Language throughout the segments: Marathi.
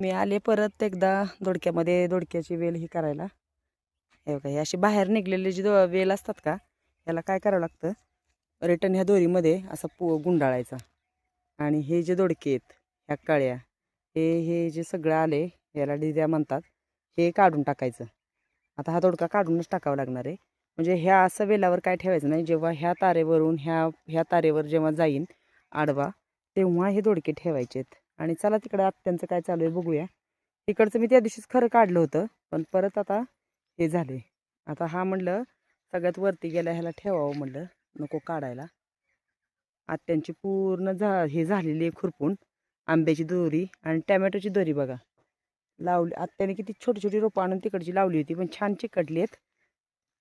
मी आले परत एकदा दोडक्यामध्ये दोडक्याची वेल ही करायला. हे बघा, ही अशी बाहेर निघलेली जी वेल असतात का, याला काय करावं लागतं, रिटर्न ह्या दोरीमध्ये असा गुंडाळायचा. आणि हे जे दोडके आहेत ह्या काळ्या, हे जे सगळं आले, याला डिद्या म्हणतात, हे काढून टाकायचं. आता हा दोडका काढूनच टाकावा लागणार आहे. म्हणजे ह्या असं वेलावर काय ठेवायचं नाही. जेव्हा ह्या तारेवरून ह्या तारेवर जेव्हा जाईन आडवा, तेव्हा हे दोडके ठेवायचे आहेत. आणि चला तिकडे आत्यांचं काय चालू आहे बघूया. तिकडचं मी त्या दिवशीच खरं काढलं होतं, पण परत आता हे झाले. आता हा म्हणलं सगळ्यात वरती गेला, ह्याला ठेवावं म्हणलं, नको काढायला. आत्यांची पूर्ण हे झालेली आहे खुरपून. आंब्याची दोरी आणि टॅमॅटोची दोरी बघा लावली. आत्याने किती छोटी छोटी रोपं आणून तिकडची लावली होती, पण छान चिकटली आहेत.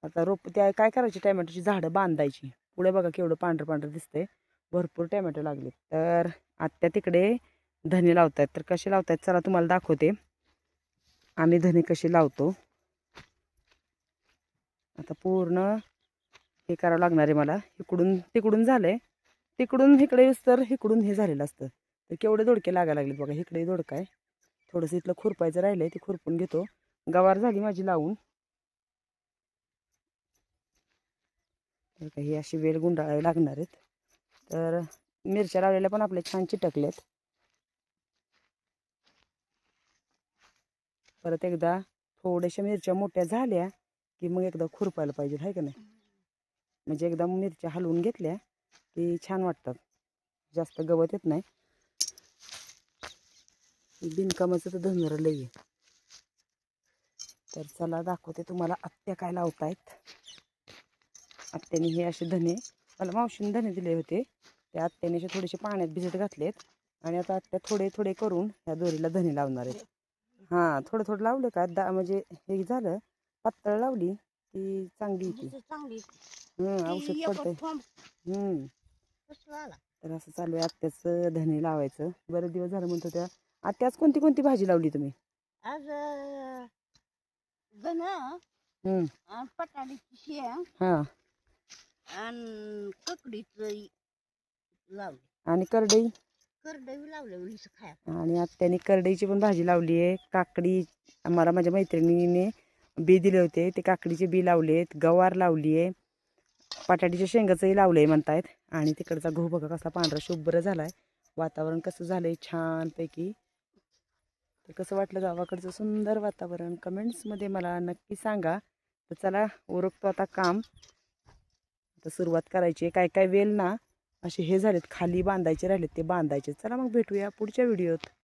आता रोप त्या काय करायची, टॅमॅटोची झाडं बांधायची. पुढे बघा केवढं पांढरं पांढरं दिसतंय. भरपूर टॅमॅटो लागले. तर आत्या तिकडे धने लावतात. तर कसे लावतात चला तुम्हाला दाखवते आम्ही धने कसे लावतो. आता पूर्ण हे करावं लागणार आहे मला. इकडून तिकडून झालंय, तिकडून इकडे येऊस तर इकडून हे झालेलं असतं. तर केवढे दोडके लागायला लागलेत बघा. इकडे दोडका आहे, थोडंसं इथलं खुरपायचं राहिलंय, ते खुरपून घेतो. गवार झाली माझी लावून. तर ही अशी वेल गुंडाळावी लागणार आहेत. तर मिरच्या लावलेल्या पण आपल्या छान चिटकल्यात. परत एकदा थोड्याशा मिरच्या मोठ्या झाल्या की मग एकदा खुरपायला पाहिजे, आहे का नाही. म्हणजे एकदा मिरच्या हलवून घेतल्या की छान वाटतात, जास्त गवत येत नाही. बिनकामाचं तर धनगर लई आहे. तर चला दाखवते तुम्हाला आत्या काय लावतायत. आत्याने हे असे धने, मला मावशीने धने दिले होते, ते आत्याने असे थोडेसे पाण्यात भिजत घातलेत. आणि आता आत्या थोडे थोडे करून ह्या दोरीला धने लावणार आहेत. हां, थोडं थोडं लावलं का म्हणजे हे झालं, पातळ लावली की चांगली ती औषध पडतंय. तर असं चालू आहे आत्याचं धने लावायचं. बरेच दिवस झालं म्हणतो त्या. आत्या आज कोणती कोणती भाजी लावली तुम्ही? आज धन पटाडीची शेंग हां, आणि ककडीच लावली आणि करडई. करडई लावली खायला. आणि आत्याने करडईची पण भाजी लावली आहे. काकडी आम्हाला माझ्या मैत्रिणीने बी दिले होते, ते काकडीचे बी लावले आहेत. गवार लावली आहे, बटाट्याच्या शेंगाचंही लावलं आहे म्हणतायत. आणि तिकडचा गहू बघा कसा पांढरा शुभ्र झाला आहे. वातावरण कसं झालं आहे छानपैकी. तर कसं वाटलं गावाकडचं सुंदर वातावरण कमेंट्समध्ये मला नक्की सांगा. तर चला उरकतो आता काम. आता सुरुवात करायची आहे. काय काय वेल ना असे हे झालेत खाली बांधायचे राहिलेत, ते बांधायचे. चला मग भेटूया पुढच्या व्हिडिओत.